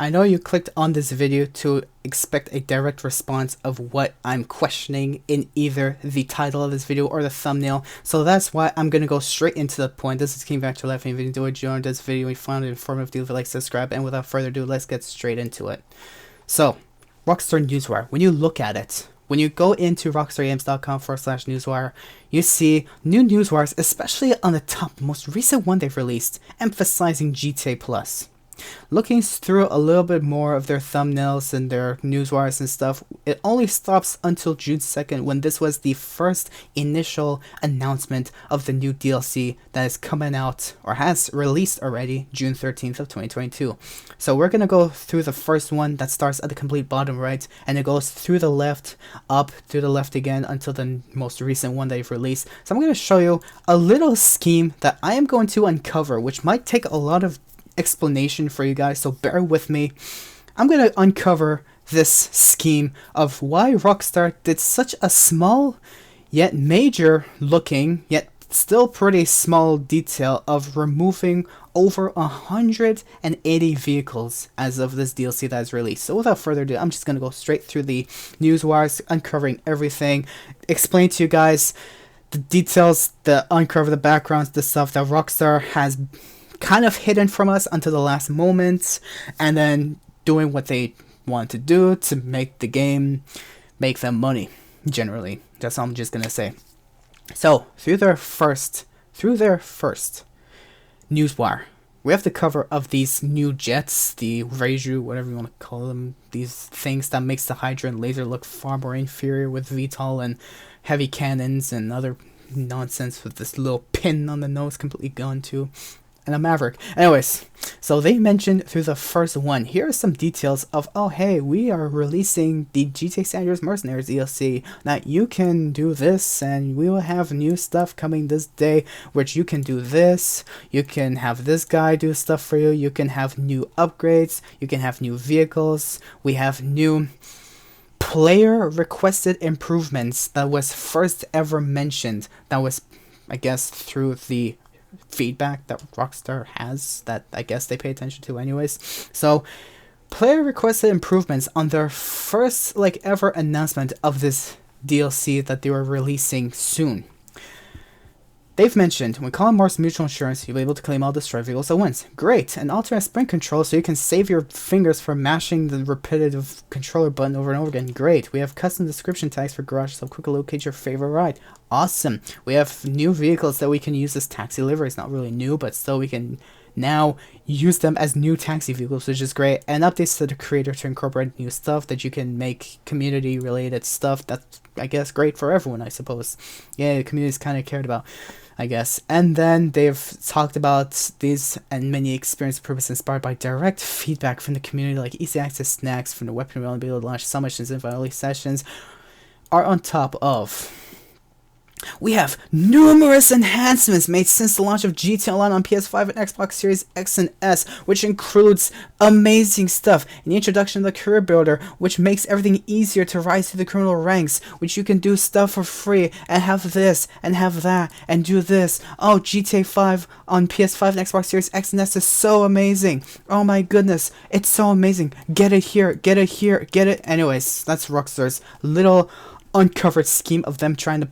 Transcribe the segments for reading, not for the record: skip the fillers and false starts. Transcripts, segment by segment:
I know you clicked on this video to expect a direct response of what I'm questioning in either the title of this video or the thumbnail, so that's why I'm gonna go straight into the point. This is King Back to Life, and if you enjoyed this video and you found it informative, do like, subscribe, and without further ado, let's get straight into it. So, Rockstar Newswire, when you look at it, when you go into rockstargames.com/newswire, you see new newswires, especially on the top, most recent one they've released, emphasizing GTA Plus. Looking through a little bit more of their thumbnails and their newswires and stuff, it only stops until June 2nd, when this was the first initial announcement of the new DLC that is coming out, or has released already, June 13th of 2022. So we're going to go through the first one that starts at the complete bottom right, and it goes through the left, up to the left again, until the most recent one they've released. So I'm going to show you a little scheme that I am going to uncover, which might take a lot of explanation for you guys, so bear with me. I'm going to uncover this scheme of why Rockstar did such a small yet major looking yet still pretty small detail of removing over 180 vehicles as of this DLC that is released. So without further ado, I'm just going to go straight through the news wires, uncovering everything, explain to you guys the details, uncover the backgrounds, the stuff that Rockstar has kind of hidden from us until the last moment, and then doing what they want to do to make the game make them money. Generally, that's all I'm just gonna say. So through their first newswire, we have the cover of these new jets, the Reiju, whatever you want to call them, these things that makes the Hydra and Laser look far more inferior, with VTOL and heavy cannons and other nonsense with this little pin on the nose completely gone too. And a Maverick. Anyways, so they mentioned through the first one, here are some details of, oh hey, we are releasing the GTA San Andreas Mercenaries DLC. Now you can do this, and we will have new stuff coming this day, which you can do this, you can have this guy do stuff for you, you can have new upgrades, you can have new vehicles, we have new player requested improvements that was first ever mentioned, that was, I guess, through the feedback that Rockstar has, that I guess they pay attention to anyways. So player requested improvements on their first ever announcement of this DLC that they were releasing soon. They've mentioned, when calling Mars Mutual Insurance, you'll be able to claim all destroyed vehicles at once. Great! And alternate sprint control, so you can save your fingers from mashing the repetitive controller button over and over again. Great! We have custom description tags for garages, so quickly locate your favorite ride. Awesome! We have new vehicles that we can use as taxi liveries. Not really new, but still we can now use them as new taxi vehicles, which is great. And updates to the creator to incorporate new stuff that you can make community related stuff. That's, I guess, great for everyone, I suppose. Yeah, the community's kind of cared about, I guess. And then they've talked about these and many experience purposes inspired by direct feedback from the community, like easy access snacks from the weapon realm, able to launch submissions and early sessions, are on top of. We have numerous enhancements made since the launch of GTA Online on PS5 and Xbox Series X and S, which includes amazing stuff. The introduction of the Career Builder, which makes everything easier to rise through the criminal ranks, which you can do stuff for free, and have this, and have that, and do this. Oh, GTA 5 on PS5 and Xbox Series X and S is so amazing. Oh my goodness, it's so amazing. Get it here, get it here, get it. Anyways, that's Rockstar's little uncovered scheme of them trying to,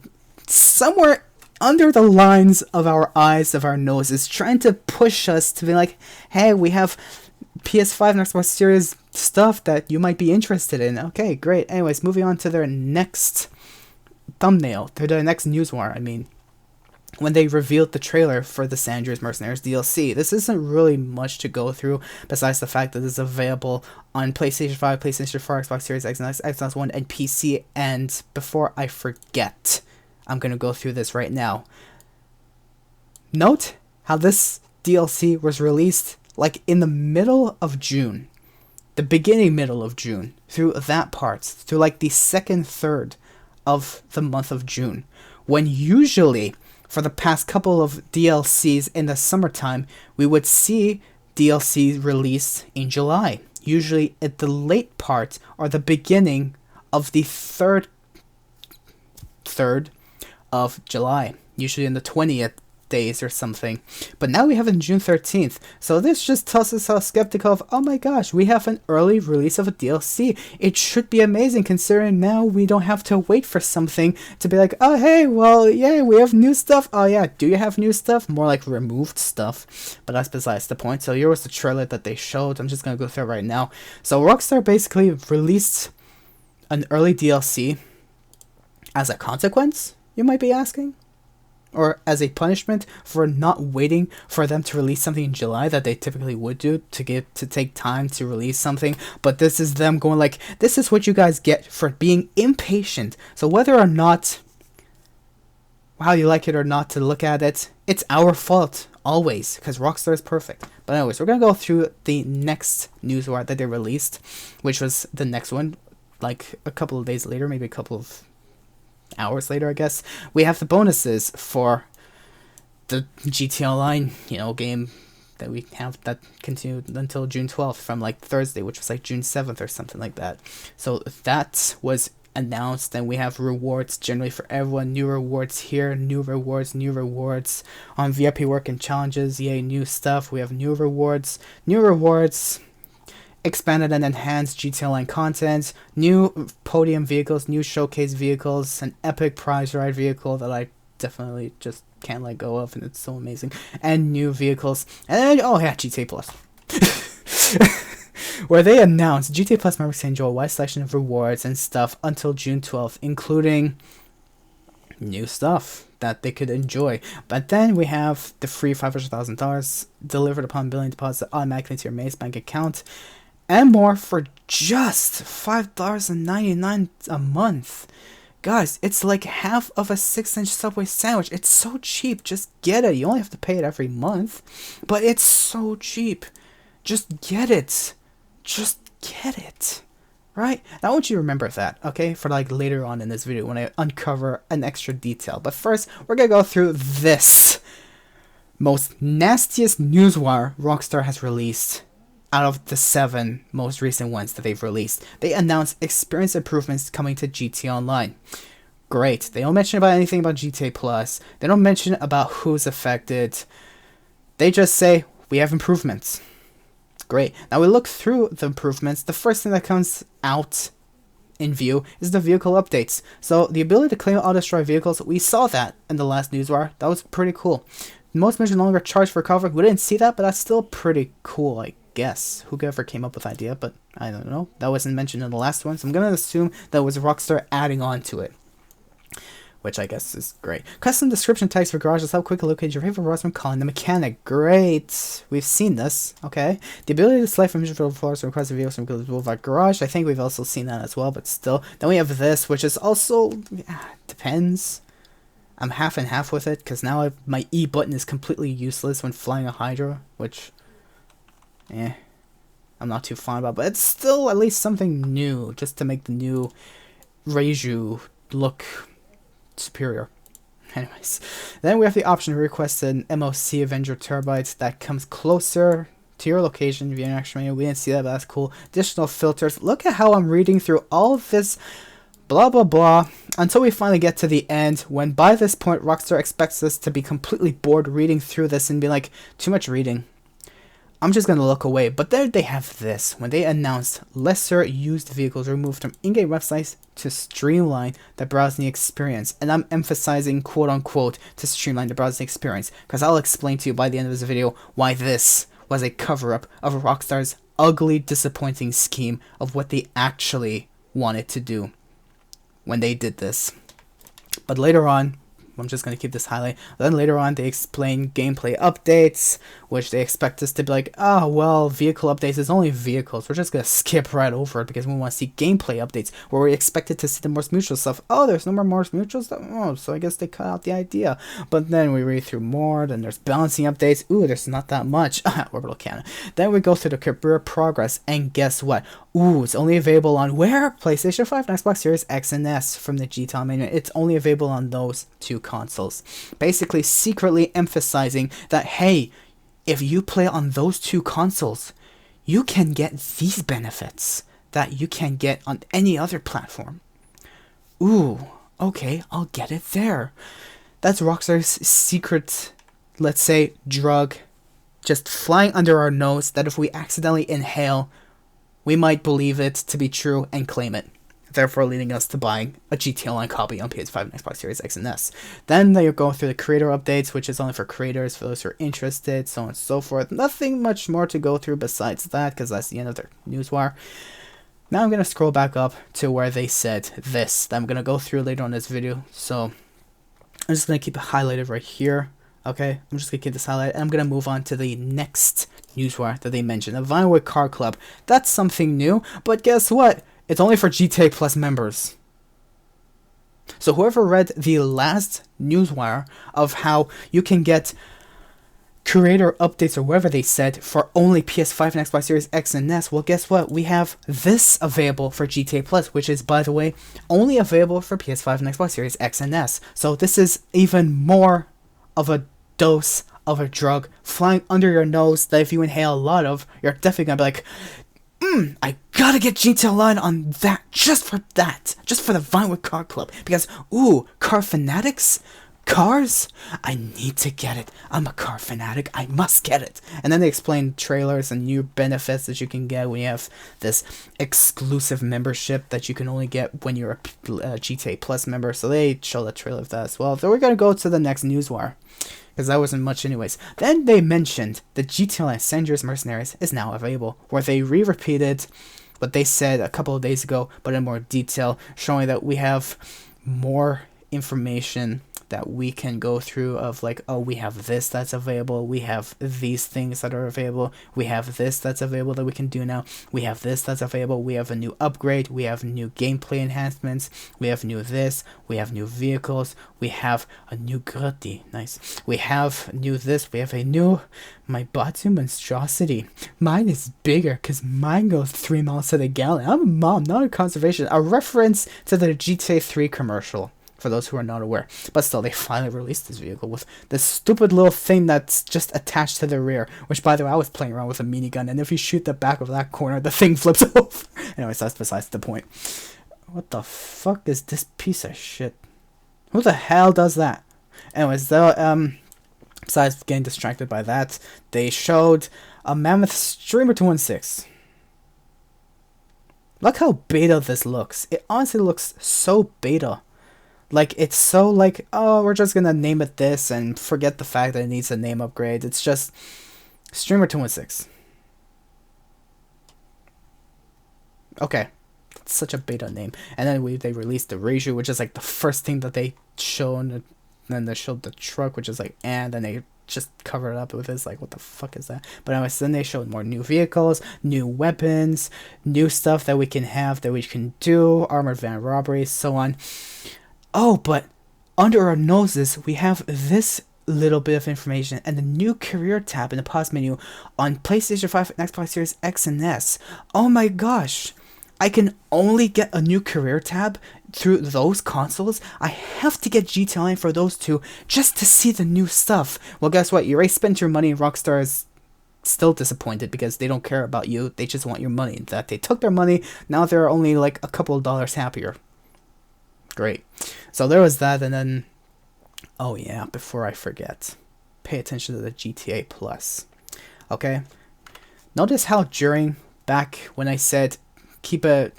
somewhere under the lines of our eyes, of our noses, trying to push us to be like, hey, we have PS5 and Xbox Series stuff that you might be interested in. Okay, great. Anyways, moving on to their next thumbnail, to their next newswire, I mean. When they revealed the trailer for the San Andreas Mercenaries DLC. This isn't really much to go through, besides the fact that it's available on PlayStation 5, PlayStation 4, Xbox Series X, and Xbox One, and PC. And before I forget, I'm going to go through this right now. Note how this DLC was released in the middle of June. The beginning, middle of June. Through that part. Through the second third of the month of June. When usually, for the past couple of DLCs in the summertime, we would see DLC released in July. Usually at the late part or the beginning of the third of July, usually in the 20th days or something. But now we have it on June 13th. So this just tells us how skeptical of, oh my gosh, we have an early release of a DLC. It should be amazing considering now we don't have to wait for something to be like, oh hey, well, yeah, we have new stuff. Oh yeah, do you have new stuff? More like removed stuff. But that's besides the point. So here was the trailer that they showed. I'm just going to go through it right now. So Rockstar basically released an early DLC as a consequence, you might be asking? Or as a punishment for not waiting for them to release something in July that they typically would do to take time to release something. But this is them going like, this is what you guys get for being impatient. So whether or not, how you like it or not to look at it, it's our fault, always, because Rockstar is perfect. But anyways, we're going to go through the next newswire that they released, which was the next one, like a couple of days later, maybe a couple of hours later, I guess. We have the bonuses for the GT Online, game that we have that continued until June 12th from like Thursday, which was like June 7th or something like that. So that was announced, and we have rewards generally for everyone. New rewards here, new rewards on VIP work and challenges. Yay, new stuff. We have new rewards, expanded and enhanced GT Online content, new podium vehicles, new showcase vehicles, an epic prize ride vehicle that I definitely just can't let go of, and it's so amazing, and new vehicles, and oh yeah, GTA Plus. Where they announced GTA Plus members can enjoy a wide selection of rewards and stuff until June 12th, including new stuff that they could enjoy. But then we have the free $500,000 delivered upon billing deposit automatically into your Maze Bank account, and more for just $5.99 a month. Guys, it's like half of a 6-inch Subway sandwich. It's so cheap. Just get it. You only have to pay it every month, but it's so cheap. Just get it. Just get it. Right? Now I want you to remember that, okay? For like later on in this video when I uncover an extra detail. But first, we're gonna go through this most nastiest newswire Rockstar has released out of the 7 most recent ones that they've released. They announced experience improvements coming to GT Online. Great. They don't mention about anything about GTA Plus. They don't mention about who's affected. They just say, we have improvements. Great. Now we look through the improvements. The first thing that comes out in view is the vehicle updates. So the ability to claim auto-destroy vehicles, we saw that in the last newswire. That was pretty cool. Most mentioned longer charge for cover. We didn't see that, but that's still pretty cool, I guess. Whoever came up with the idea, but I don't know. That wasn't mentioned in the last one, so I'm gonna assume that was Rockstar adding on to it, which I guess is great. Custom description tags for garages help quickly locate your favorite roads when calling the mechanic. Great. We've seen this. Okay. The ability to select from visual floors and request a vehicle from Boulevard Garage. I think we've also seen that as well, but still. Then we have this, which is also depends. I'm half and half with it, because now my E button is completely useless when flying a Hydra, which, I'm not too fond about, but it's still at least something new, just to make the new Reiju look superior. Anyways, then we have the option to request an MOC Avenger Terabytes that comes closer to your location via an extra menu. We didn't see that, but that's cool. Additional filters. Look at how I'm reading through all of this blah blah blah until we finally get to the end, when by this point Rockstar expects us to be completely bored reading through this and be like, too much reading, I'm just gonna look away. But there they have this, when they announced lesser used vehicles removed from in-game websites to streamline the browsing experience. And I'm emphasizing quote unquote to streamline the browsing experience, because I'll explain to you by the end of this video why this was a cover-up of Rockstar's ugly, disappointing scheme of what they actually wanted to do when they did this. But later on, I'm just going to keep this highlight. Then later on, they explain gameplay updates, which they expect us to be like, oh, well, vehicle updates is only vehicles. We're just going to skip right over it because we want to see gameplay updates, where we expected to see the Morse Mutual stuff. Oh, there's no more Morse Mutual stuff? Oh, so I guess they cut out the idea. But then we read through more, then there's balancing updates. Ooh, there's not that much. Orbital cannon. Then we go through the career progress, and guess what? Ooh, it's only available on where? PlayStation 5 and Xbox Series X and S from the GTAL menu. It's only available on those 2 consoles. Basically, secretly emphasizing that, hey, if you play on those 2 consoles, you can get these benefits that you can get on any other platform. Ooh, okay, I'll get it there. That's Rockstar's secret let's say, drug just flying under our nose that if we accidentally inhale, we might believe it to be true and claim it, therefore leading us to buying a GTA Online copy on PS5 and Xbox Series X and S. Then they go through the creator updates, which is only for creators, for those who are interested, so on and so forth. Nothing much more to go through besides that, because that's the end of their newswire. Now I'm going to scroll back up to where they said this, that I'm going to go through later on this video, so I'm just going to keep it highlighted right here. Okay, I'm just going to keep this highlighted, and I'm going to move on to the next newswire that they mentioned, a Vinewood Car Club. That's something new, but guess what? It's only for GTA Plus members. So whoever read the last newswire of how you can get creator updates or whatever they said for only PS5 and Xbox Series X and S, well, guess what? We have this available for GTA Plus, which is, by the way, only available for PS5 and Xbox Series X and S. So this is even more of a dose of a drug flying under your nose that if you inhale a lot of, you're definitely gonna be like, I gotta get GTA Online on that, just for the Vinewood Car Club, because, ooh, car fanatics? Cars? I need to get it. I'm a car fanatic. I must get it. And then they explain trailers and new benefits that you can get when you have this exclusive membership that you can only get when you're a GTA Plus member. So they show the trailer of that as well. So we're going to go to the next newswire, because that wasn't much anyways. Then they mentioned the GTA Online Andreas Mercenaries is now available, where they repeated what they said a couple of days ago, but in more detail, showing that we have more information that we can go through of like, oh, we have this that's available, we have these things that are available, we have this that's available that we can do now, we have this that's available, we have a new upgrade, we have new gameplay enhancements, we have new this, we have new vehicles, we have a new Grotti, nice, we have new this, we have a new, my Batu monstrosity, mine is bigger because mine goes 3 miles to the gallon. I'm a mom, not a conservation, a reference to the GTA 3 commercial, for those who are not aware. But still, they finally released this vehicle with this stupid little thing that's just attached to the rear, which, by the way, I was playing around with a minigun, and if you shoot the back of that corner, the thing flips over. Anyways, that's besides the point. What the fuck is this piece of shit? Who the hell does that? Anyways, besides getting distracted by that, they showed a Mammoth Streamer 216. Look how beta this looks. It honestly looks so beta. Like, it's so like, oh, we're just gonna name it this and forget the fact that it needs a name upgrade. It's just Streamer 216. Okay. It's such a beta name. And then they released the Reju, which is like the first thing that they showed. And then they showed the truck, which is like, and then they just covered it up with this, like, what the fuck is that? But anyways, then they showed more new vehicles, new weapons, new stuff that we can have, that we can do, armored van robberies, so on. Oh, but under our noses, we have this little bit of information and the new career tab in the pause menu on PlayStation 5 and Xbox Series X and S. Oh my gosh, I can only get a new career tab through those consoles? I have to get GTA Online for those two just to see the new stuff. Well, guess what? You already spent your money, and Rockstar is still disappointed because they don't care about you. They just want your money. That they took their money, now they're only like a couple of dollars happier. Great. So there was that, and then, oh yeah, before I forget, pay attention to the GTA Plus. Okay? Notice how back when I said keep a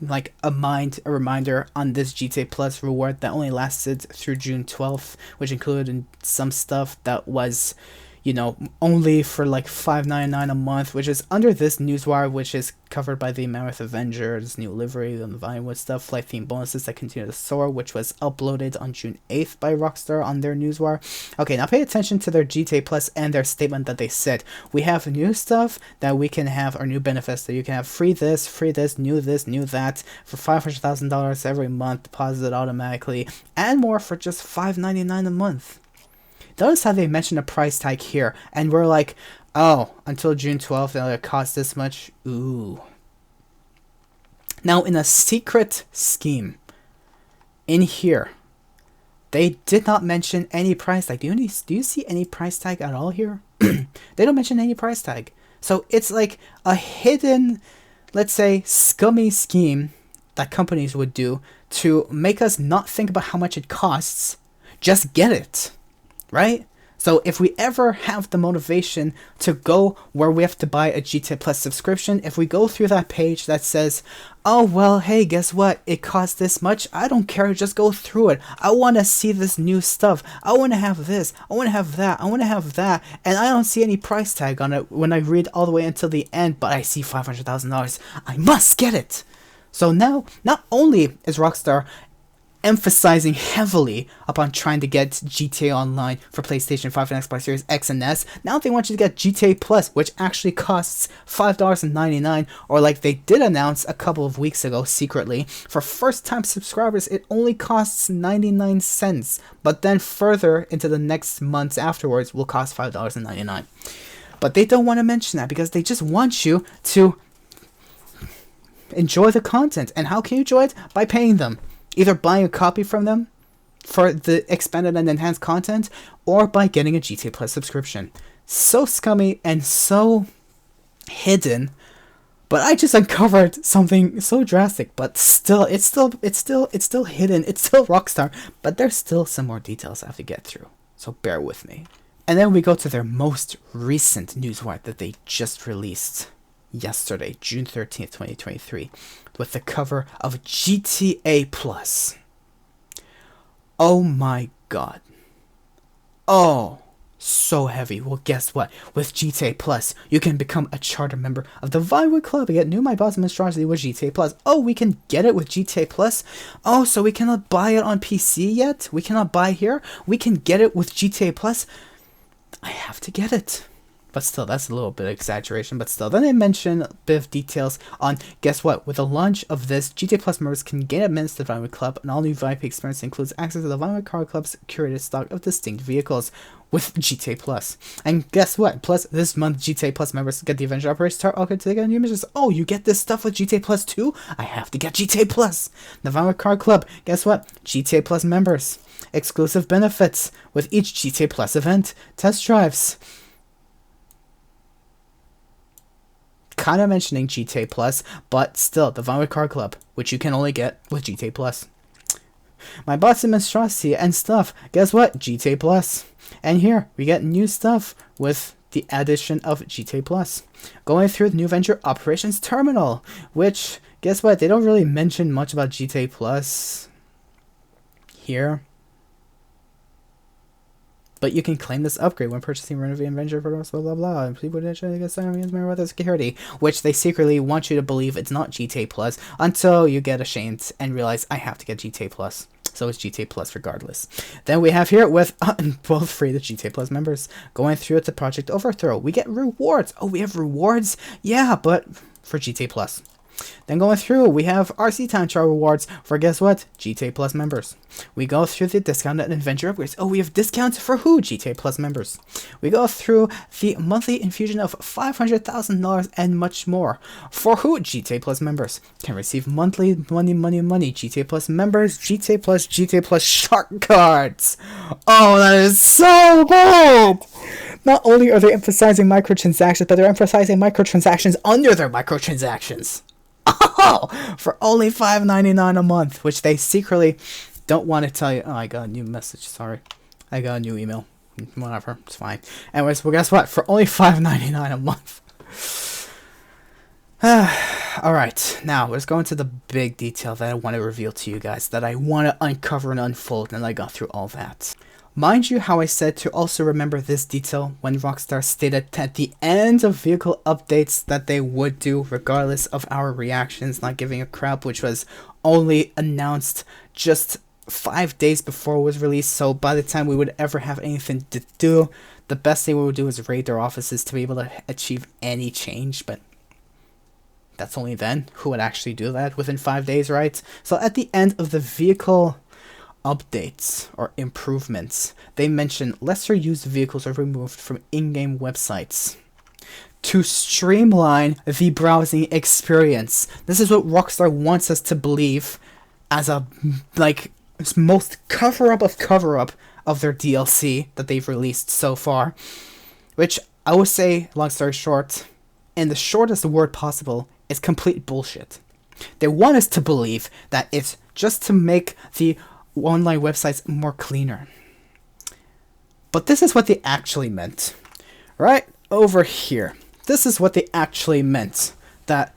reminder on this GTA Plus reward that only lasted through June 12th, which included some stuff that was, you know, only for like $5.99 a month, which is under this newswire, which is covered by the Mammoth Avengers, new livery, and the Vinewood stuff, flight theme bonuses that continue to soar, which was uploaded on June 8th by Rockstar on their newswire. Okay, now pay attention to their GTA Plus and their statement that they said. We have new stuff that we can have, or new benefits that you can have, free this, new that, for $500,000 every month, deposited automatically, and more for just $5.99 a month. Notice how they mention a price tag here, and we're like, oh, until June 12th, it'll cost this much. Ooh. Now, in a secret scheme, in here, they did not mention any price tag. Do you see any price tag at all here? They don't mention any price tag. So it's like a hidden, let's say, scummy scheme that companies would do to make us not think about how much it costs. Just get it. Right? So if we ever have the motivation to go where we have to buy a GTA Plus subscription, if we go through that page that says, oh, well, hey, guess what? It costs this much. I don't care. Just go through it. I want to see this new stuff. I want to have this. I want to have that. I want to have that. And I don't see any price tag on it when I read all the way until the end, but I see $500,000. I must get it. So now, not only is Rockstar emphasizing heavily upon trying to get GTA Online for PlayStation 5 and Xbox Series X and S, now they want you to get GTA Plus, which actually costs $5.99, or like they did announce a couple of weeks ago secretly, for first-time subscribers it only costs 99 cents, but then further into the next months afterwards will cost $5.99. But they don't want to mention that because they just want you to enjoy the content. And how can you enjoy it? By paying them. Either buying a copy from them for the expanded and enhanced content, or by getting a GTA Plus subscription. So scummy and so hidden, but I just uncovered something so drastic. But still, it's still hidden. It's still Rockstar, but there's still some more details I have to get through. So bear with me. And then we go to their most recent newswire that they just released yesterday, June 13th, 2023, with the cover of GTA Plus. Oh my god. Oh, so heavy. Well, guess what? With GTA Plus, you can become a charter member of the Vinewood Club and get new My Boss Monstrosity with GTA Plus. Oh, we can get it with GTA Plus? Oh, so we cannot buy it on PC yet? We cannot buy here? We can get it with GTA Plus? I have to get it. But still, that's a little bit of exaggeration, but still. Then they mention a bit of details on, guess what, with the launch of this, GTA Plus members can gain admittance to the Vinewood Club. An all-new VIP experience includes access to the Vinewood Car Club's curated stock of distinct vehicles with GTA Plus. And guess what? Plus, this month, GTA Plus members get the Avenger Operation Star Orchid to get new missions. Oh, you get this stuff with GTA Plus too? I have to get GTA Plus. The Vinewood Car Club, guess what? GTA Plus members. Exclusive benefits with each GTA Plus event. Test drives. Kind of mentioning GTA Plus, but still, the Vinewood Car Club, which you can only get with GTA Plus. My Boss Monstrosity and stuff, guess what? GTA Plus. And here, we get new stuff with the addition of GTA Plus. Going through the new venture Operations Terminal, which, guess what? They don't really mention much about GTA Plus here. But you can claim this upgrade when purchasing renovating venture for blah blah blah. And people potentially get signed with the security, which they secretly want you to believe it's not GTA Plus until you get ashamed and realize I have to get GTA Plus. So it's GTA Plus regardless. Then we have here with both free to GTA Plus members going through it to Project Overthrow. We get rewards. Oh, we have rewards? Yeah, but for GTA Plus. Then going through, we have RC Time Trial rewards for, guess what? GTA Plus members. We go through the discounted adventure upgrades. Oh, we have discounts for who? GTA Plus members. We go through the monthly infusion of $500,000 and much more. For who? GTA Plus members. Can receive monthly money. GTA Plus members. GTA Plus shark cards. Oh, that is so good! Not only are they emphasizing microtransactions, but they're emphasizing microtransactions under their microtransactions. Oh, for only $5.99 a month, which they secretly don't want to tell you. Oh, I got a new message. Sorry, I got a new email. Whatever, it's fine. Anyways, well, guess what? For only $5.99 a month. All right, now let's go into the big detail that I want to reveal to you guys, that I want to uncover and unfold, and I got through all that. Mind you how I said to also remember this detail when Rockstar stated at the end of vehicle updates that they would do regardless of our reactions, not giving a crap, which was only announced just 5 days before it was released. So by the time we would ever have anything to do, the best thing we would do is raid their offices to be able to achieve any change. But that's only then. Who would actually do that within 5 days, right? So at the end of the vehicle updates or improvements, they mention lesser used vehicles are removed from in-game websites to streamline the browsing experience. This is what Rockstar wants us to believe as a most cover-up of their DLC that they've released so far, which I would say, long story short, in the shortest word possible, is complete bullshit. They want us to believe that it's just to make the online websites more cleaner. But this is what they actually meant. Right over here. This is what they actually meant. That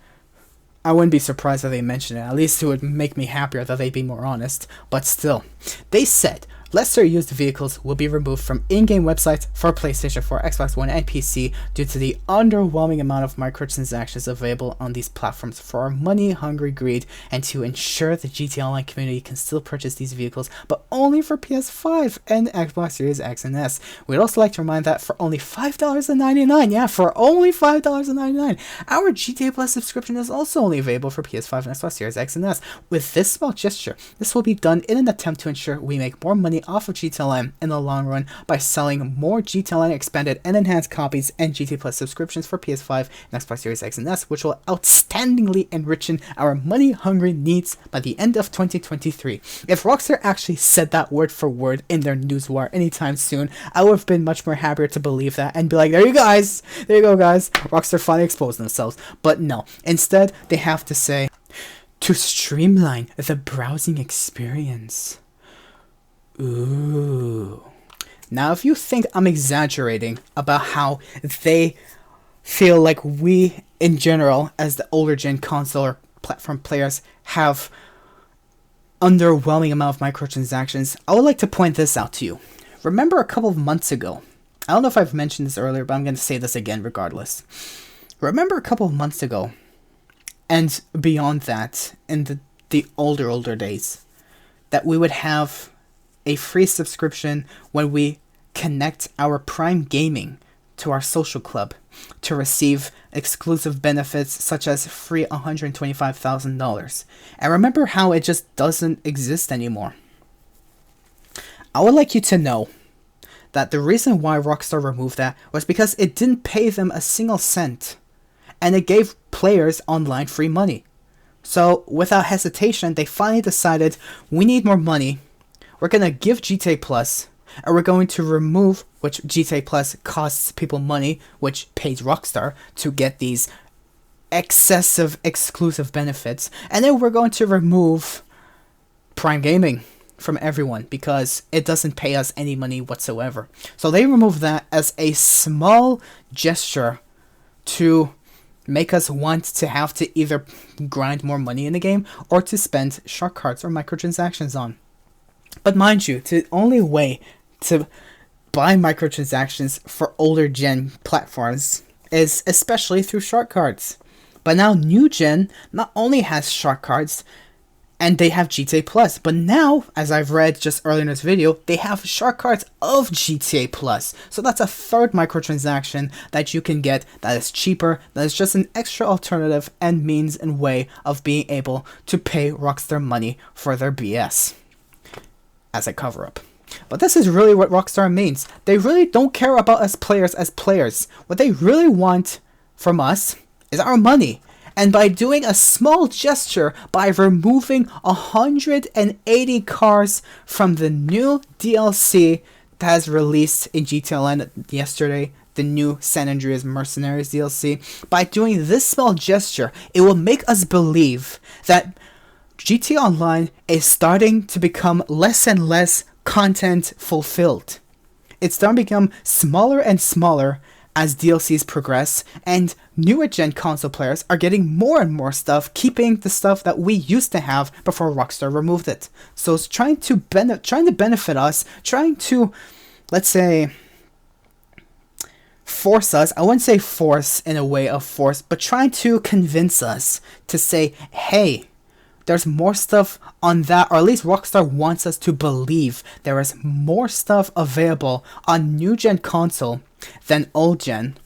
I wouldn't be surprised if they mentioned it. At least it would make me happier that they'd be more honest. But still, they said lesser used vehicles will be removed from in-game websites for PlayStation 4, Xbox One, and PC due to the underwhelming amount of microtransactions available on these platforms for our money-hungry greed, and to ensure the GTA Online community can still purchase these vehicles, but only for PS5 and Xbox Series X and S. We'd also like to remind that for only $5.99, yeah, for only $5.99, our GTA Plus subscription is also only available for PS5 and Xbox Series X and S. With this small gesture, this will be done in an attempt to ensure we make more money off of GTA Online in the long run by selling more GTA Online expanded and enhanced copies and GTA Plus subscriptions for PS5 and Xbox Series X and S, which will outstandingly enrich our money-hungry needs by the end of 2023. If Rockstar actually said that word for word in their newswire anytime soon, I would have been much more happier to believe that and be like, there you go guys, Rockstar finally exposed themselves. But no, instead they have to say, to streamline the browsing experience. Ooh. Now, if you think I'm exaggerating about how they feel like we, in general, as the older gen console or platform players, have underwhelming amount of microtransactions, I would like to point this out to you. Remember a couple of months ago, I don't know if I've mentioned this earlier, but I'm going to say this again regardless. Remember a couple of months ago, and beyond that, in the older days, that we would have a free subscription when we connect our Prime Gaming to our social club to receive exclusive benefits such as free $125,000. And remember how it just doesn't exist anymore. I would like you to know that the reason why Rockstar removed that was because it didn't pay them a single cent, and it gave players online free money. So without hesitation, they finally decided, we need more money. We're going to give GTA Plus, and we're going to remove, which GTA Plus costs people money, which pays Rockstar to get these excessive exclusive benefits. And then we're going to remove Prime Gaming from everyone because it doesn't pay us any money whatsoever. So they removed that as a small gesture to make us want to have to either grind more money in the game or to spend shark cards or microtransactions on. But mind you, the only way to buy microtransactions for older gen platforms is especially through shark cards. But now new gen not only has shark cards and they have GTA Plus, but now, as I've read just earlier in this video, they have shark cards of GTA Plus. So that's a third microtransaction that you can get that is cheaper, that is just an extra alternative and means and way of being able to pay Rockstar money for their BS as a cover-up. But this is really what Rockstar means. They really don't care about us players as players. What they really want from us is our money. And by doing a small gesture, by removing 180 cars from the new DLC that has released in GTA Online yesterday, the new San Andreas Mercenaries DLC, by doing this small gesture, it will make us believe that GTA Online is starting to become less and less content fulfilled. It's starting to become smaller and smaller as DLCs progress, and newer gen console players are getting more and more stuff, keeping the stuff that we used to have before Rockstar removed it. So it's trying to benefit us, trying to, let's say, force us. I wouldn't say force in a way of force, but trying to convince us to say, hey, there's more stuff on that, or at least Rockstar wants us to believe there is more stuff available on new gen console than old gen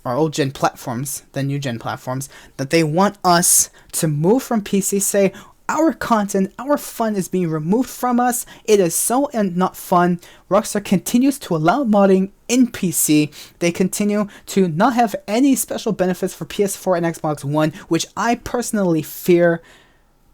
platforms, than new gen platforms, that they want us to move from PC, say, our content, our fun is being removed from us. It is so not fun. Rockstar continues to allow modding in PC. They continue to not have any special benefits for PS4 and Xbox One, which I personally fear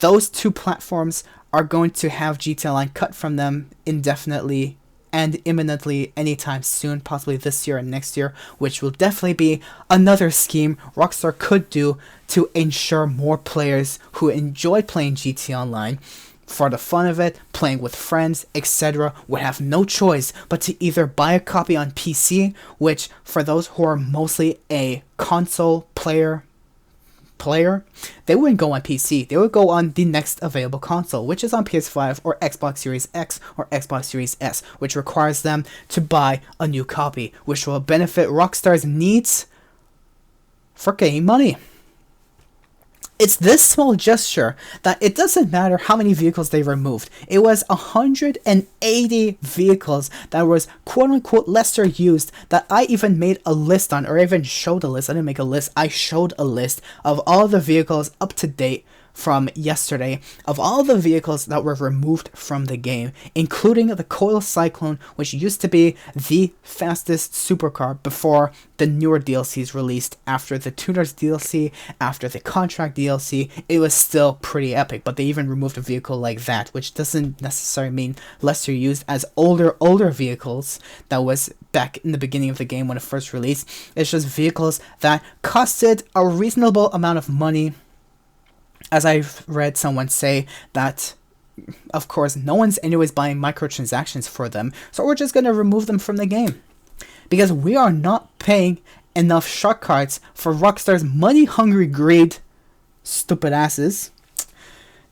those two platforms are going to have GTA Online cut from them indefinitely and imminently anytime soon, possibly this year and next year, which will definitely be another scheme Rockstar could do to ensure more players who enjoy playing GTA Online for the fun of it, playing with friends, etc., would have no choice but to either buy a copy on PC, which for those who are mostly a console player, they wouldn't go on PC. They would go on the next available console, which is on PS5 or Xbox Series X or Xbox Series S, which requires them to buy a new copy, which will benefit Rockstar's needs for getting money. It's this small gesture that it doesn't matter how many vehicles they removed. It was 180 vehicles that was quote-unquote lesser used that I even made a list on, or even showed a list. I didn't make a list. I showed a list of all the vehicles up to date from yesterday, of all the vehicles that were removed from the game, including the Coil Cyclone, which used to be the fastest supercar before the newer DLCs released. After the Tuners DLC, after the Contract DLC, it was still pretty epic, but they even removed a vehicle like that, which doesn't necessarily mean lesser used, as older vehicles that was back in the beginning of the game when it first released. It's just vehicles that costed a reasonable amount of money. As I've read someone say that, of course, no one's anyways buying microtransactions for them, so we're just going to remove them from the game. Because we are not paying enough shark cards for Rockstar's money-hungry greed, stupid asses.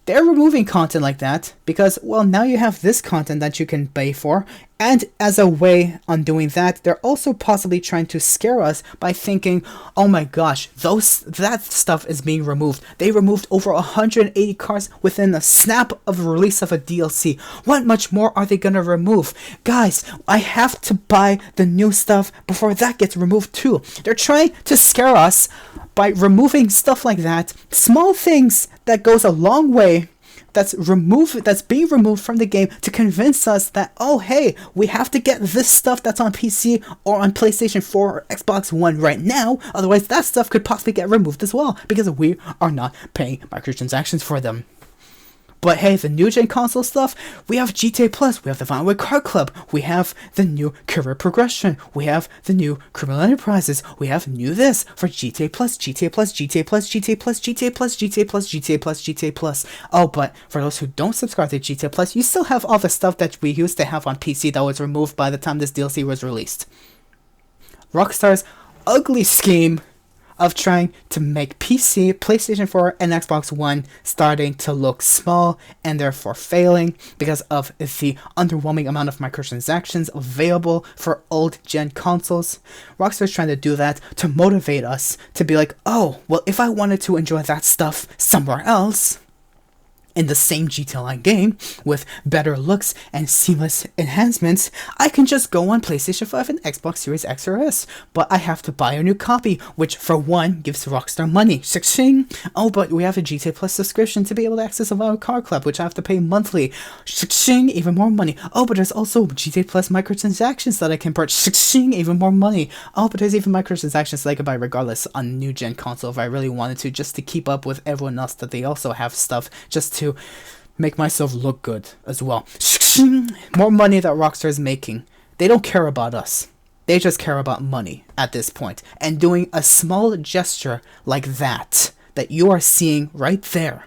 They're removing content like that because, well, now you have this content that you can pay for, and as a way on doing that, they're also possibly trying to scare us by thinking, oh my gosh, that stuff is being removed. They removed over 180 cars within a snap of the release of a DLC. What much more are they gonna remove? Guys, I have to buy the new stuff before that gets removed too. They're trying to scare us by removing stuff like that, small things that goes a long way, that's being removed from the game to convince us that, oh hey, we have to get this stuff that's on PC or on PlayStation 4 or Xbox One right now, otherwise that stuff could possibly get removed as well, because we are not paying microtransactions for them. But hey, the new gen console stuff, we have GTA Plus, we have the Vinewood Car Club, we have the new career progression, we have the new criminal enterprises, we have new this for GTA Plus, GTA Plus, GTA Plus, GTA Plus, GTA Plus, GTA Plus, GTA Plus, GTA Plus. Oh, but for those who don't subscribe to GTA Plus, you still have all the stuff that we used to have on PC that was removed by the time this DLC was released. Rockstar's ugly scheme of trying to make PC, PlayStation 4, and Xbox One starting to look small and therefore failing because of the underwhelming amount of microtransactions available for old gen consoles. Rockstar's trying to do that to motivate us to be like, oh, well, if I wanted to enjoy that stuff somewhere else, in the same GTA Online game, with better looks and seamless enhancements, I can just go on PlayStation 5 and Xbox Series X or S, but I have to buy a new copy, which for one, gives Rockstar money. Shing. Oh, but we have a GTA Plus subscription to be able to access a Vinewood Car Club, which I have to pay monthly. Shing, even more money. Oh, but there's also GTA Plus microtransactions that I can purchase. Shing, even more money. Oh, but there's even microtransactions that I can buy regardless on new gen console if I really wanted to, just to keep up with everyone else that they also have stuff, just to make myself look good as well. More money that Rockstar is making. They don't care about us. They just care about money at this point. And doing a small gesture like that you are seeing right there,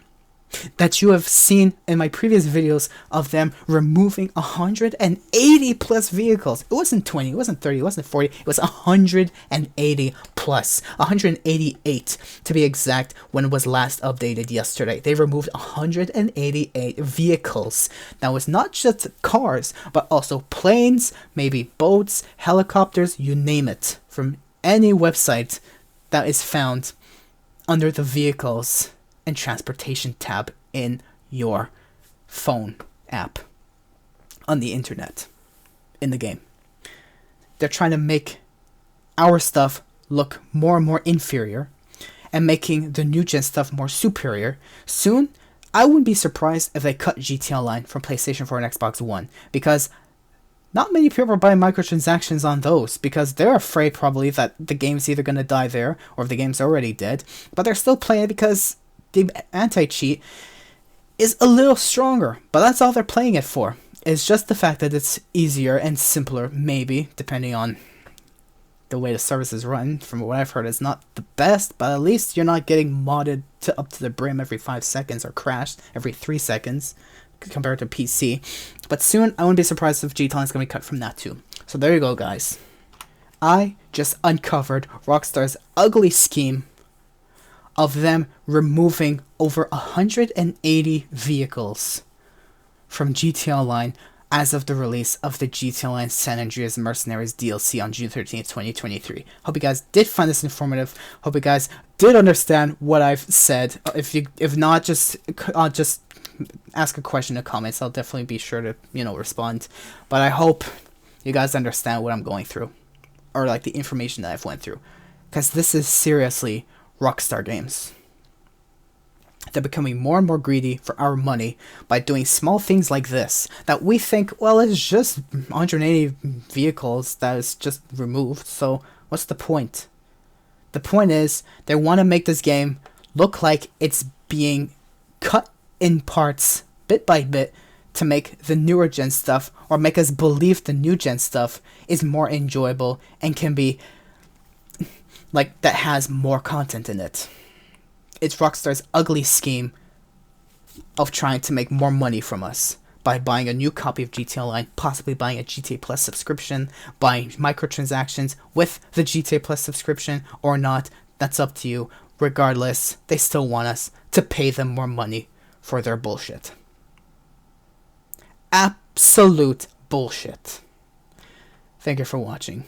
that you have seen in my previous videos of them removing 180 plus vehicles. It wasn't 20, it wasn't 30, it wasn't 40, it was 180 plus. 188 to be exact when it was last updated yesterday. They removed 188 vehicles. That was not just cars, but also planes, maybe boats, helicopters, you name it, from any website that is found under the vehicles and transportation tab in your phone app on the internet in the game. They're trying to make our stuff look more and more inferior and making the new gen stuff more superior. Soon, I wouldn't be surprised if they cut GTA Online from PlayStation 4 and Xbox One, because not many people are buying microtransactions on those because they're afraid probably that the game's either going to die there or if the game's already dead, but they're still playing it because the anti-cheat is a little stronger, but that's all they're playing it for. It's just the fact that it's easier and simpler, maybe, depending on the way the service is run. From what I've heard, it's not the best, but at least you're not getting modded to up to the brim every 5 seconds or crashed every 3 seconds. compared to PC. But soon, I wouldn't be surprised if GTA Online is going to be cut from that too. So there you go, guys. I just uncovered Rockstar's ugly scheme of them removing over 180 vehicles from GTA Online as of the release of the GTA Online San Andreas Mercenaries DLC on June 13th, 2023. Hope you guys did find this informative. Hope you guys did understand what I've said. If not, just ask a question in the comments. I'll definitely be sure to, respond. But I hope you guys understand what I'm going through, or like the information that I've went through, because this is seriously Rockstar Games. They're becoming more and more greedy for our money by doing small things like this that we think, well, it's just 180 vehicles that is just removed, so what's the point? The point is, they want to make this game look like it's being cut in parts, bit by bit, to make the newer gen stuff, or make us believe the new gen stuff is more enjoyable and can be, like, that has more content in it. It's Rockstar's ugly scheme of trying to make more money from us by buying a new copy of GTA Online, possibly buying a GTA Plus subscription, buying microtransactions with the GTA Plus subscription or not. That's up to you. Regardless, they still want us to pay them more money for their bullshit. Absolute bullshit. Thank you for watching.